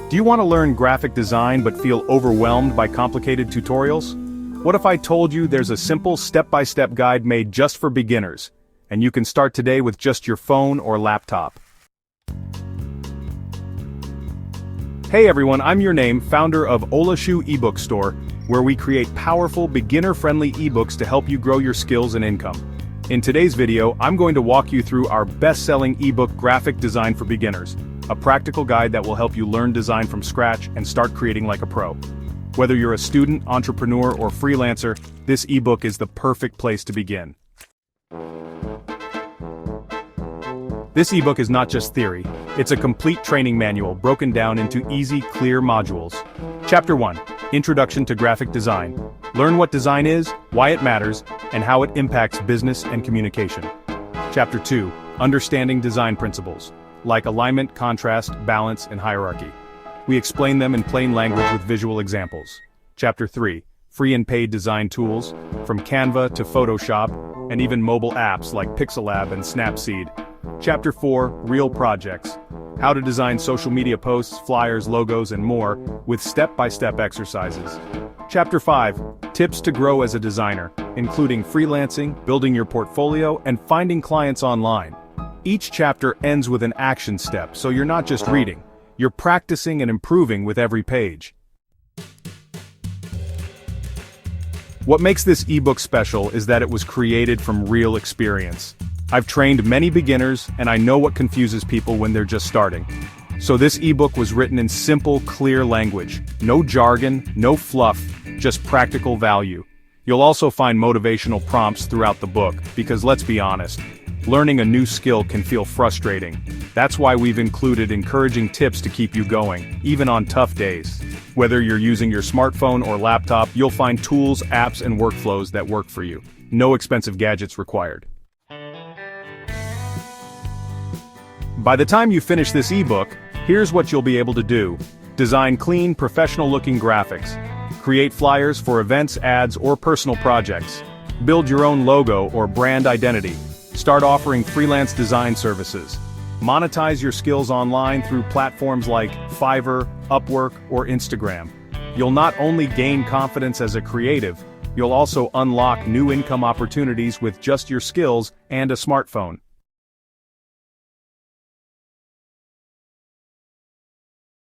Do you want to learn graphic design but feel overwhelmed by complicated tutorials? What if I told you there's a simple step-by-step guide made just for beginners, and you can start today with just your phone or laptop? Hey everyone, I'm your name, founder of OLASHEU ebook store, where we create powerful, beginner-friendly ebooks to help you grow your skills and income. In today's video, I'm going to walk you through our best-selling ebook Graphic Design for Beginners, a practical guide that will help you learn design from scratch and start creating like a pro. Whether you're a student, entrepreneur, or freelancer, this ebook is the perfect place to begin. This ebook is not just theory, it's a complete training manual broken down into easy, clear modules. Chapter 1, Introduction to Graphic Design. Learn what design is, why it matters, and how it impacts business and communication. Chapter 2, Understanding Design Principles, like alignment, contrast, balance, and hierarchy. We explain them in plain language with visual examples. Chapter 3, Free and paid design tools, from Canva to Photoshop, and even mobile apps like Pixellab and Snapseed. Chapter 4, Real Projects. How to design social media posts, flyers, logos, and more, with step-by-step exercises. Chapter 5, Tips to grow as a designer, including freelancing, building your portfolio, and finding clients online. Each chapter ends with an action step, so you're not just reading, you're practicing and improving with every page. What makes this ebook special is that it was created from real experience. I've trained many beginners, and I know what confuses people when they're just starting. So this ebook was written in simple, clear language. No jargon, no fluff, just practical value. You'll also find motivational prompts throughout the book, because let's be honest, learning a new skill can feel frustrating. That's why we've included encouraging tips to keep you going, even on tough days. Whether you're using your smartphone or laptop, you'll find tools, apps, and workflows that work for you. No expensive gadgets required. By the time you finish this ebook, here's what you'll be able to do. Design clean, professional-looking graphics. Create flyers for events, ads, or personal projects. Build your own logo or brand identity. Start offering freelance design services. Monetize your skills online through platforms like Fiverr, Upwork, or Instagram. You'll not only gain confidence as a creative, you'll also unlock new income opportunities with just your skills and a smartphone.